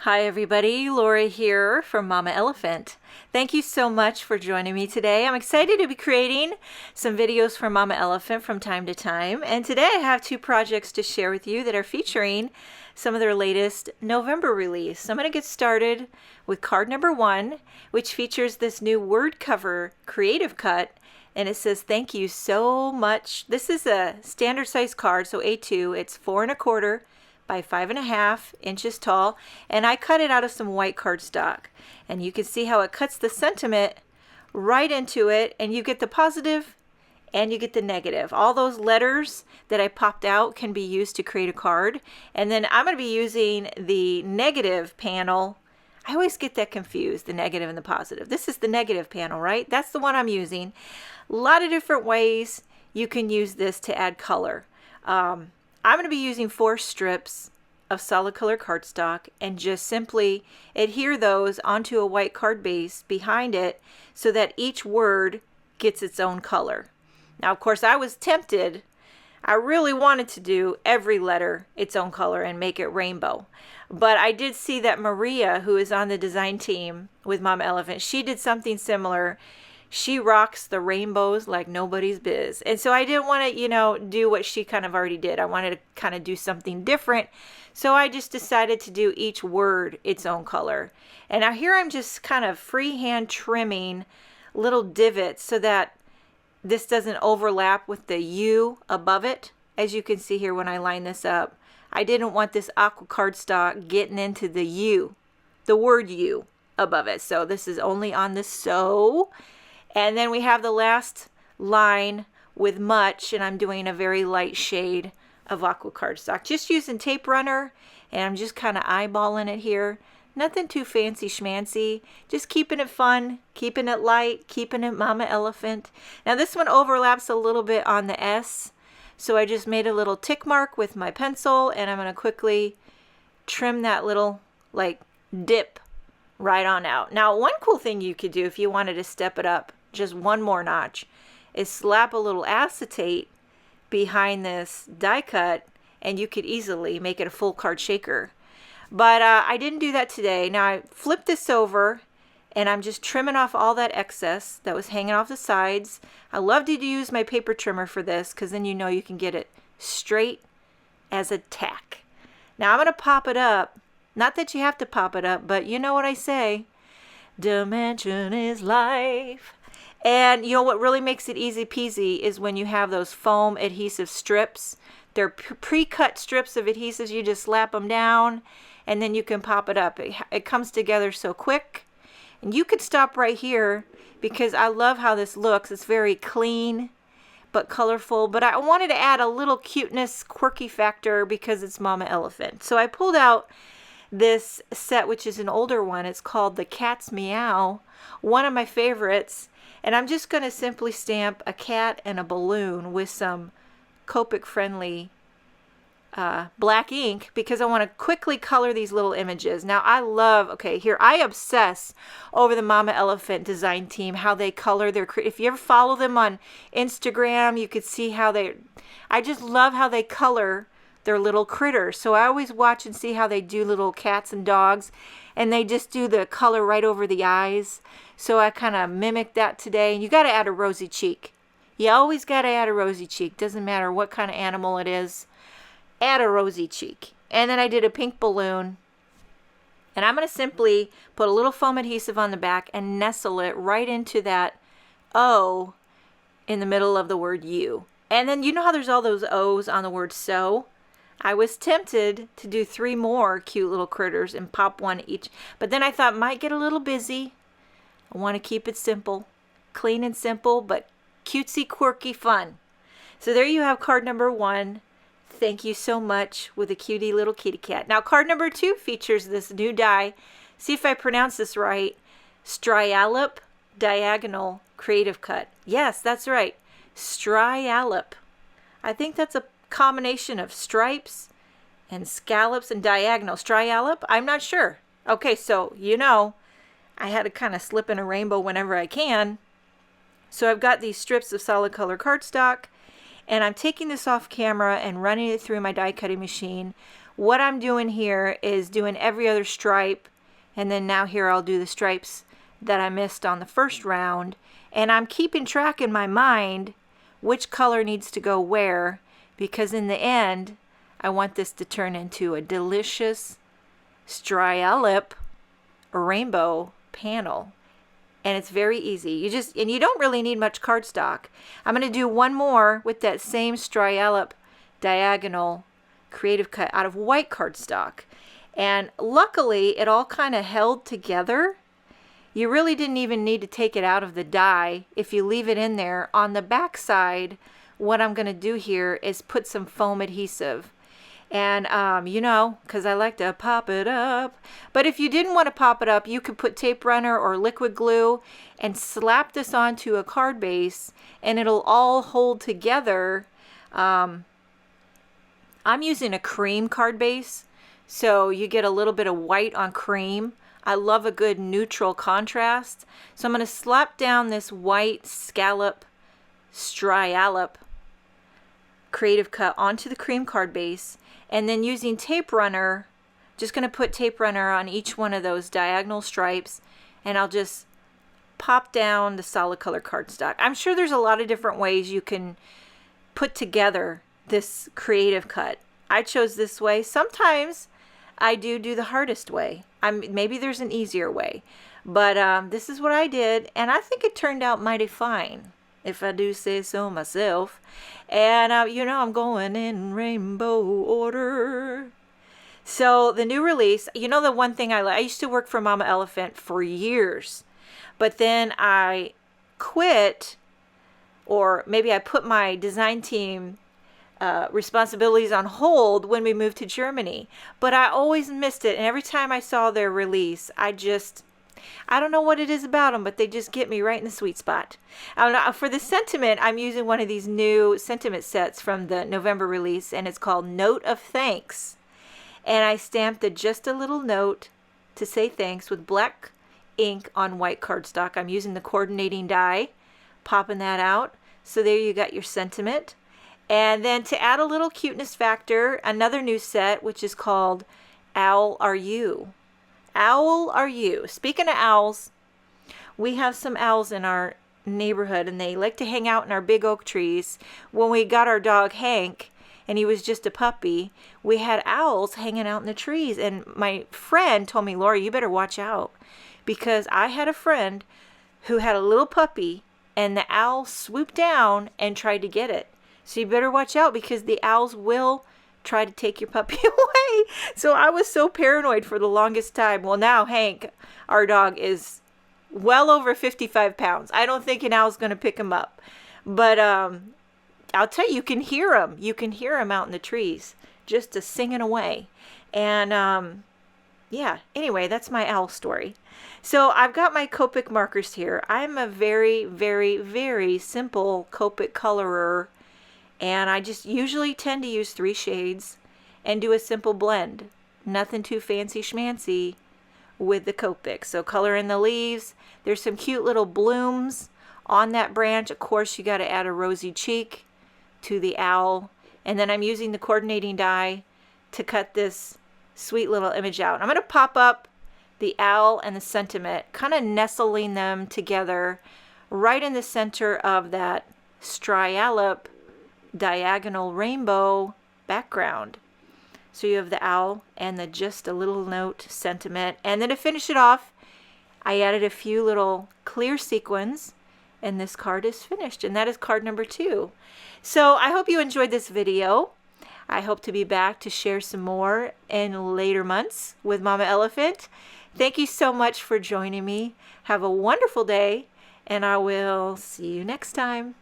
Hi everybody, Lori here from Mama Elephant. Thank you so much for joining me today. I'm excited to be creating some videos for Mama Elephant from time to time. And today I have two projects to share with you that are featuring some of their latest November release. So I'm going to get started with card number 1, which features this new word cover creative cut. And it says, "Thank you so much." This is a standard size card, so A2. It's 4 1/4 by 5.5 inches tall, and I cut it out of some white cardstock. And you can see how it cuts the sentiment right into it, and you get the positive and you get the negative. All those letters that I popped out can be used to create a card. And then I'm going to be using the negative panel. I always get that confused, the negative and the positive. This is the negative panel, right? That's the one I'm using. A lot of different ways you can use this to add color. I'm going to be using 4 strips of solid color cardstock and just simply adhere those onto a white card base behind it so that each word gets its own color. Now, of course, I was tempted. I really wanted to do every letter its own color and make it rainbow. But I did see that Maria, who is on the design team with Mama Elephant, she did something similar. She rocks the rainbows like nobody's biz. And so I didn't want to, do what she kind of already did. I wanted to kind of do something different. So I just decided to do each word its own color. And now here I'm just kind of freehand trimming little divots so that this doesn't overlap with the U above it. As you can see here when I line this up, I didn't want this aqua cardstock getting into the U, the word U above it. So this is only on the so. And then we have the last line with much, and I'm doing a very light shade of aqua cardstock. Just using tape runner, and I'm just kind of eyeballing it here. Nothing too fancy schmancy, just keeping it fun, keeping it light, keeping it Mama Elephant. Now this one overlaps a little bit on the S, so I just made a little tick mark with my pencil, and I'm going to quickly trim that little dip right on out. Now one cool thing you could do if you wanted to step it up just one more notch is slap a little acetate behind this die cut, and you could easily make it a full card shaker. But I didn't do that today. Now I flipped this over and I'm just trimming off all that excess that was hanging off the sides. I love to use my paper trimmer for this because then you can get it straight as a tack. Now I'm going to pop it up. Not that you have to pop it up, but you know what I say. Dimension is life. And what really makes it easy peasy is when you have those foam adhesive strips. They're pre-cut strips of adhesives. You just slap them down and then you can pop it up. It comes together so quick. And you could stop right here because I love how this looks. It's very clean but colorful. But I wanted to add a little cuteness, quirky factor because it's Mama Elephant. So I pulled out this set, which is an older one. It's called The Cat's Meow, one of my favorites. And I'm just going to simply stamp a cat and a balloon with some Copic friendly black ink because I want to quickly color these little images. Now I obsess over the Mama Elephant design team, how they color their, if you ever follow them on Instagram, you could see how I just love how they color their little critters. So I always watch and see how they do little cats and dogs, and they just do the color right over the eyes. So I kind of mimic that today. And you got to add a rosy cheek. You always got to add a rosy cheek. Doesn't matter what kind of animal it is. Add a rosy cheek. And then I did a pink balloon. And I'm going to simply put a little foam adhesive on the back and nestle it right into that O in the middle of the word you. And then you know how there's all those O's on the word so? I was tempted to do 3 more cute little critters and pop one each. But then I thought might get a little busy. I want to keep it simple. Clean and simple, but cutesy, quirky, fun. So there you have card number 1. Thank you so much, with a cutie little kitty cat. Now card number 2 features this new die. See if I pronounce this right. Strialup Diagonal Creative Cut. Yes, that's right. Strialup. I think that's a combination of stripes and scallops and diagonal. Strialup? I'm not sure. Okay, so I had to kind of slip in a rainbow whenever I can. So I've got these strips of solid color cardstock, And I'm taking this off camera and running it through my die cutting machine. What I'm doing here is doing every other stripe, and then now here I'll do the stripes that I missed on the first round. And I'm keeping track in my mind which color needs to go where, because in the end I want this to turn into a delicious Stryalip rainbow panel. And it's very easy. And you don't really need much cardstock. I'm going to do one more with that same Stryalip diagonal creative cut out of white cardstock. And luckily it all kind of held together. You really didn't even need to take it out of the die if you leave it in there. On the back side, what I'm going to do here is put some foam adhesive. And, you know, because I like to pop it up. But if you didn't want to pop it up, you could put tape runner or liquid glue and slap this onto a card base, and it'll all hold together. I'm using a cream card base, so you get a little bit of white on cream. I love a good neutral contrast. So I'm going to slap down this white scallop Stryalip creative cut onto the cream card base. And then using tape runner, just going to put tape runner on each one of those diagonal stripes, and I'll just pop down the solid color cardstock. I'm sure there's a lot of different ways you can put together this creative cut. I chose this way. Sometimes I do the hardest way. Maybe there's an easier way, but this is what I did, and I think it turned out mighty fine, if I do say so myself. And you know, I'm going in rainbow order. So the new release, you know, the one thing I used to work for Mama Elephant for years, but then I quit, or maybe I put my design team responsibilities on hold when we moved to Germany. But I always missed it, and every time I saw their release, I don't know what it is about them, but they just get me right in the sweet spot. For the sentiment, I'm using one of these new sentiment sets from the November release, and it's called Note of Thanks. And I stamped just a little note to say thanks with black ink on white cardstock. I'm using the coordinating die, popping that out. So there you got your sentiment. And then to add a little cuteness factor, another new set, which is called Owl Are You? Owl Are You? Speaking of owls, we have some owls in our neighborhood, and they like to hang out in our big oak trees. When we got our dog Hank, and he was just a puppy, we had owls hanging out in the trees. And my friend told me, Lori, you better watch out, because I had a friend who had a little puppy, and the owl swooped down and tried to get it. So you better watch out, because the owls will try to take your puppy away. So I was so paranoid for the longest time. Well, now Hank, our dog, is well over 55 pounds. I don't think an owl's going to pick him up. But I'll tell you, you can hear him. You can hear him out in the trees, just singing away. And yeah, anyway, that's my owl story. So I've got my Copic markers here. I'm a very, very, very simple Copic colorer. And I just usually tend to use 3 shades and do a simple blend. Nothing too fancy schmancy with the Copic. So color in the leaves. There's some cute little blooms on that branch. Of course, you got to add a rosy cheek to the owl. And then I'm using the coordinating die to cut this sweet little image out. I'm going to pop up the owl and the sentiment, kind of nestling them together right in the center of that Stryalip diagonal rainbow background. So you have the owl and the just a little note sentiment. And then to finish it off, I added a few little clear sequins, and this card is finished. And that is card number 2. So I hope you enjoyed this video. I hope to be back to share some more in later months with Mama Elephant. Thank you so much for joining me. Have a wonderful day, and I will see you next time.